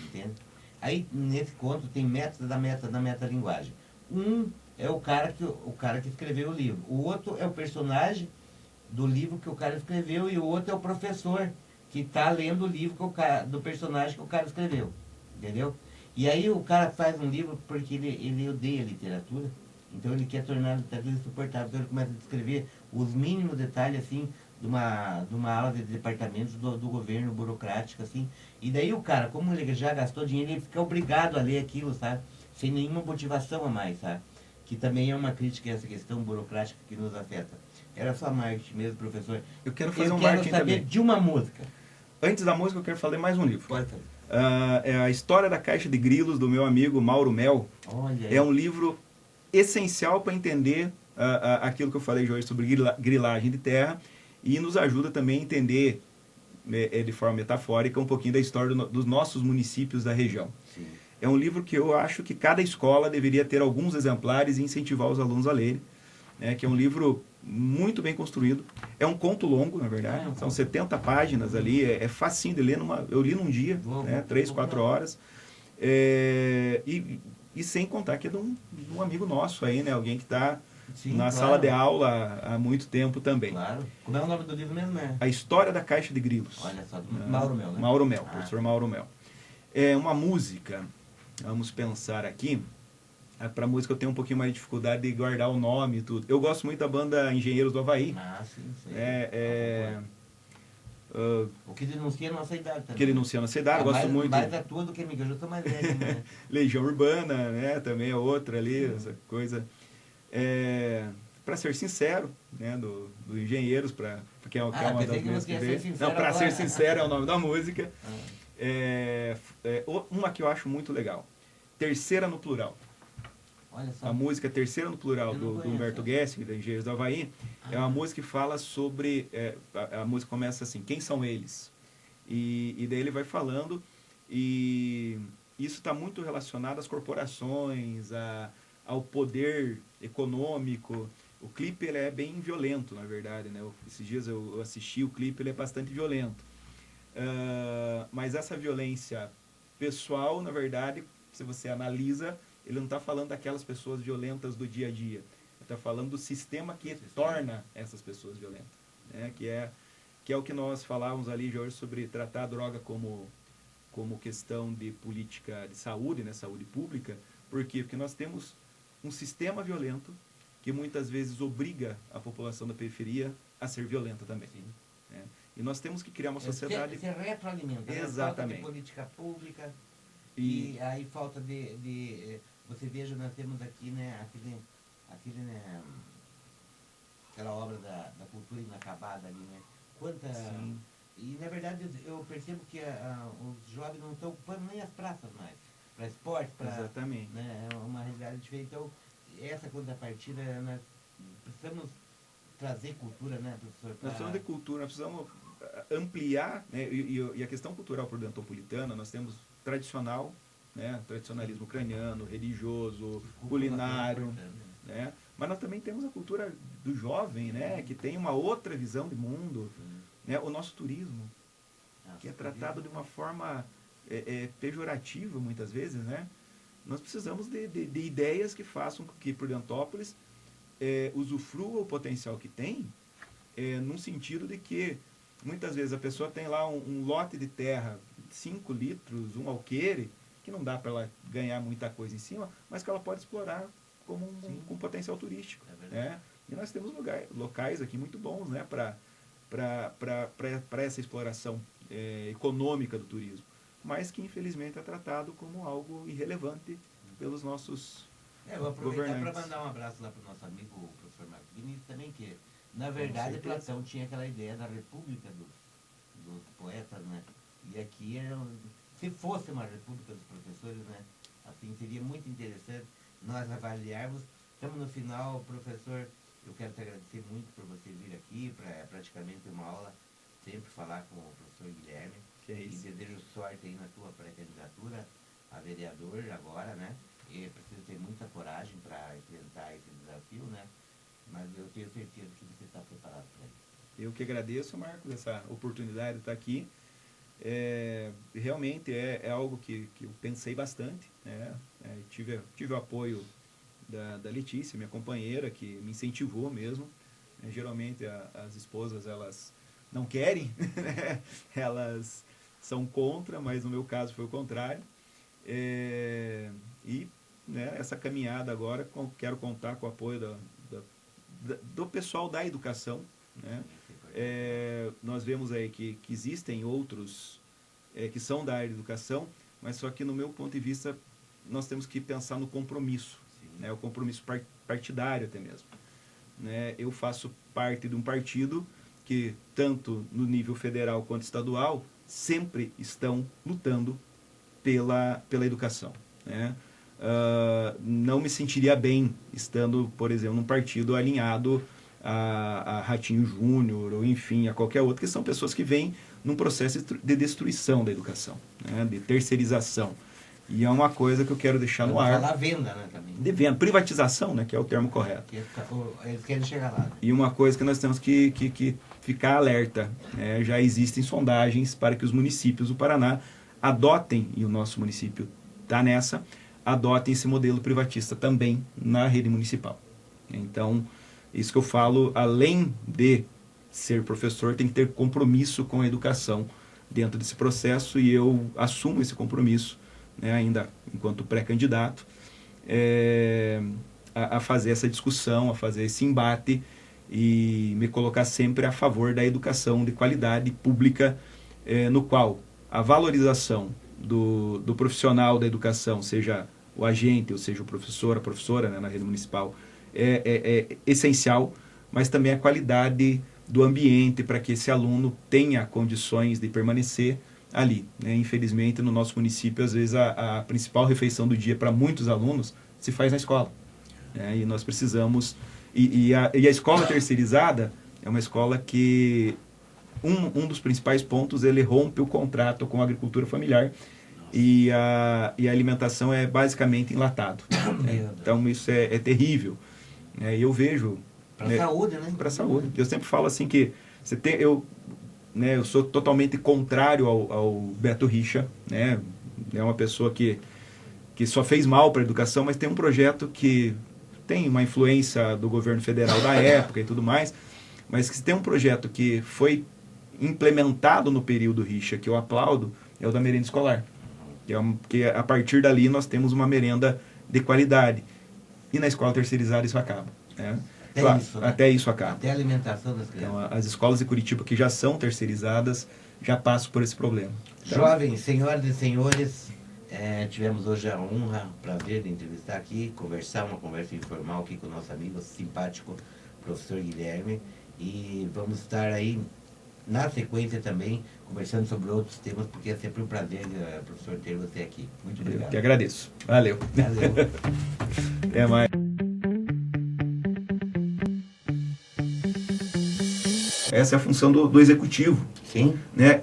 Entende? Aí, nesse conto, tem método da metalinguagem. Um é o cara que escreveu o livro. O outro é o personagem do livro que o cara escreveu e o outro é o professor que está lendo o livro do personagem que o cara escreveu. Entendeu? E aí o cara faz um livro porque ele odeia a literatura, então ele quer tornar a literatura insuportável. Então ele começa a descrever os mínimos detalhes, assim, de uma aula de departamentos do governo burocrático, assim. E daí o cara, como ele já gastou dinheiro, ele fica obrigado a ler aquilo, sabe? Sem nenhuma motivação a mais, sabe? Que também é uma crítica a essa questão burocrática que nos afeta. Era só marketing mesmo, professor. Eu quero fazer um quero marketing saber também. de uma música. Antes da música, eu quero falar mais um livro. Pode fazer. É A História da Caixa de Grilos, do meu amigo Mauro Mel. Olha aí. É um livro essencial para entender aquilo que eu falei hoje sobre grilagem de terra e nos ajuda também a entender, de forma metafórica, um pouquinho da história dos nossos municípios da região. Sim. É um livro que eu acho que cada escola deveria ter alguns exemplares e incentivar os alunos a lerem, né, que é um livro muito bem construído. É um conto longo, na verdade. São 70 páginas ali. É facinho de ler. Eu li num dia, 3, 4 horas. E sem contar que é de um amigo nosso aí, né? Alguém que está na sala de aula há muito tempo também. Claro. Como é o nome do livro mesmo, né? A História da Caixa de Grilos. Olha só, Mauro Mel, né? Mauro Mel, professor Mauro Mel. É uma música, vamos pensar aqui. Para música eu tenho um pouquinho mais de dificuldade de guardar o nome e tudo. Eu gosto muito da banda Engenheiros do Havaí. Ah, sim, sei. O que denuncia a nossa idade também. Que denuncia a nossa idade, eu gosto muito. Mais a tua do que a minha, eu já sou mais velho, né? Legião Urbana, né? Também é outra ali, essa coisa. Para ser sincero, né? Do Engenheiros, porque é uma das músicas que veio. Não, para ser sincero é o nome da música. Uma que eu acho muito legal. Terceira no Plural. Olha só. A música Terceira no Plural, do Humberto Gessinger, da Engenheiros do Havaí, é uma música que fala sobre... a música começa assim, quem são eles? E daí ele vai falando, e isso está muito relacionado às corporações, ao poder econômico. O clipe ele é bem violento, na verdade, né? Esses dias eu assisti o clipe, ele é bastante violento. Mas essa violência pessoal, na verdade, se você analisa, ele não está falando daquelas pessoas violentas do dia a dia. Ele está falando do sistema que torna essas pessoas violentas. Né? Que é o que nós falávamos ali, Jorge, sobre tratar a droga como questão de política de saúde, né? Saúde pública. Por quê? Porque nós temos um sistema violento que muitas vezes obriga a população da periferia a ser violenta também. Né? E nós temos que criar uma sociedade... Você retroalimenta. Exatamente. Falta de política pública e aí falta de você veja, nós temos aqui, né, aquela obra da cultura inacabada ali, né? Sim. E na verdade eu percebo que os jovens não estão ocupando nem as praças mais. Para esporte, Exatamente. Né, é uma realidade diferente. Então, essa contrapartida, nós precisamos trazer cultura, né, professor? Nós precisamos de cultura, nós precisamos ampliar, né, e a questão cultural por dentopolitana, nós temos tradicional, né, tradicionalismo ucraniano, religioso, culinário, né, mas nós também temos a cultura do jovem, né, que tem uma outra visão de mundo, né, o nosso turismo, que é tratado de uma forma pejorativa muitas vezes, né. Nós precisamos de ideias que façam com que Prudentópolis usufrua o potencial que tem, num sentido de que muitas vezes a pessoa tem lá um lote de terra, 5 litros, um alqueire, que não dá para ela ganhar muita coisa em cima, mas que ela pode explorar como com potencial turístico. Né? E nós temos locais aqui muito bons, né, para essa exploração econômica do turismo, mas que infelizmente é tratado como algo irrelevante pelos nossos eu vou aproveitar governantes. Para mandar um abraço lá para o nosso amigo, o professor Marcos Vinícius, também, que na verdade Platão tinha aquela ideia da república dos poetas, né? E aqui se fosse uma república dos professores, né? Assim, seria muito interessante nós avaliarmos. Estamos no final, professor, eu quero te agradecer muito por você vir praticamente uma aula, sempre falar com o professor Guilherme. Que é isso. E desejo sorte aí na tua pré-candidatura a vereador agora, né? E precisa ter muita coragem para enfrentar esse desafio, né? Mas eu tenho certeza que você está preparado para isso. Eu que agradeço, Marcos, essa oportunidade de estar aqui. Realmente é algo que eu pensei bastante, né? Tive o apoio da Letícia, minha companheira, que me incentivou mesmo. Geralmente as esposas, elas não querem, né? Elas são contra, mas no meu caso foi o contrário. Né, essa caminhada agora, quero contar com o apoio do pessoal da educação, né? Nós vemos aí que existem outros que são da área de educação, mas só que no meu ponto de vista nós temos que pensar no compromisso, né? O compromisso partidário até mesmo, né? Eu faço parte de um partido que tanto no nível federal quanto estadual sempre estão lutando pela educação, né? Não me sentiria bem estando, por exemplo, num partido alinhado a Ratinho Júnior, ou enfim, a qualquer outro, que são pessoas que vêm num processo de destruição da educação, né? De terceirização. E é uma coisa que eu quero deixar no ar. Falar venda, né, também. De venda, privatização, né, que é o termo correto. Eles querem chegar lá. Né? E uma coisa que nós temos que ficar alerta, né? Já existem sondagens para que os municípios do Paraná adotem, e o nosso município está nessa, adotem esse modelo privatista também na rede municipal. Então, isso que eu falo, além de ser professor, tem que ter compromisso com a educação dentro desse processo, e eu assumo esse compromisso, né, ainda enquanto pré-candidato, a fazer essa discussão, a fazer esse embate e me colocar sempre a favor da educação de qualidade pública, no qual a valorização do profissional da educação, seja o agente, ou seja o professor, a professora, né, na rede municipal, é essencial, mas também a qualidade do ambiente para que esse aluno tenha condições de permanecer ali, né? Infelizmente, no nosso município, às vezes, a principal refeição do dia para muitos alunos se faz na escola, né? E nós precisamos... E a escola terceirizada é uma escola que... Um dos principais pontos, ele rompe o contrato com a agricultura familiar, e a alimentação é basicamente enlatado. Né? Então, isso é terrível. E eu vejo... Para a saúde, né? Para a saúde. Eu sempre falo assim que eu sou totalmente contrário ao Beto Richa, né? É uma pessoa que só fez mal para a educação, mas tem um projeto que tem uma influência do governo federal da época e tudo mais, mas que se tem um projeto que foi implementado no período Richa, que eu aplaudo, é o da merenda escolar. Que a partir dali nós temos uma merenda de qualidade. E na escola terceirizada isso acaba, né? Até isso acaba. Até a alimentação das crianças. Então, as escolas de Curitiba que já são terceirizadas já passam por esse problema. Então, jovens, senhoras e senhores, tivemos hoje a honra, o prazer de entrevistar aqui, conversar, uma conversa informal aqui com o nosso amigo simpático, professor Guilherme. E vamos estar aí, na sequência também, conversando sobre outros temas, porque é sempre um prazer, professor, ter você aqui. Muito obrigado. Eu que agradeço. Valeu. Valeu. Até mais. Essa é a função do executivo. Sim. Né?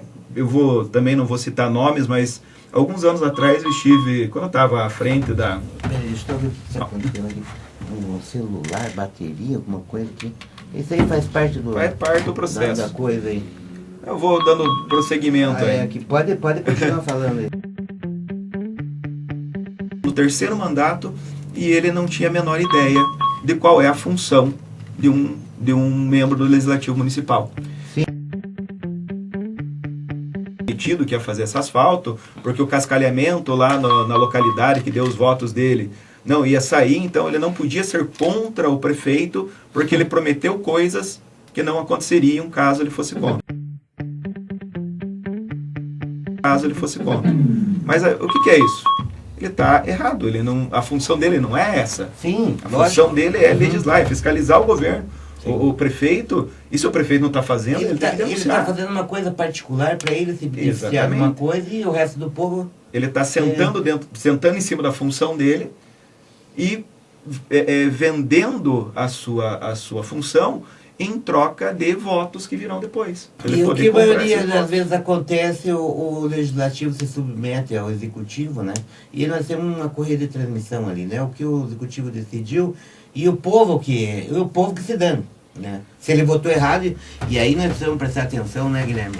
Também não vou citar nomes, mas alguns anos atrás eu estive, quando eu estava à frente da... Peraí, estou vendo o que está acontecendo aqui. Um celular, bateria, alguma coisa aqui. Isso aí faz parte do processo. Da coisa aí. Eu vou dando prosseguimento aí. Aqui. Pode continuar falando aí. No terceiro mandato, e ele não tinha a menor ideia de qual é a função de um membro do Legislativo Municipal. Sim. Metido que ia fazer esse asfalto, porque o cascalhamento lá na localidade que deu os votos dele não ia sair, então ele não podia ser contra o prefeito, porque ele prometeu coisas que não aconteceriam caso ele fosse contra. Mas o que é isso? Ele está errado, a função dele não é essa. Sim, a função dele é legislar, é fiscalizar o governo. O prefeito, e se o prefeito não está fazendo, ele tem que denunciar. Ele está fazendo uma coisa particular para ele se beneficiar de uma coisa, e o resto do povo... Ele está sentando em cima da função dele e vendendo a sua função em troca de votos que virão depois. E o que a maioria das vezes acontece, o legislativo se submete ao executivo, né? E nós temos uma correia de transmissão ali, né? O que o executivo decidiu e o povo que se dane, né? Se ele votou errado, e aí nós precisamos prestar atenção, né, Guilherme?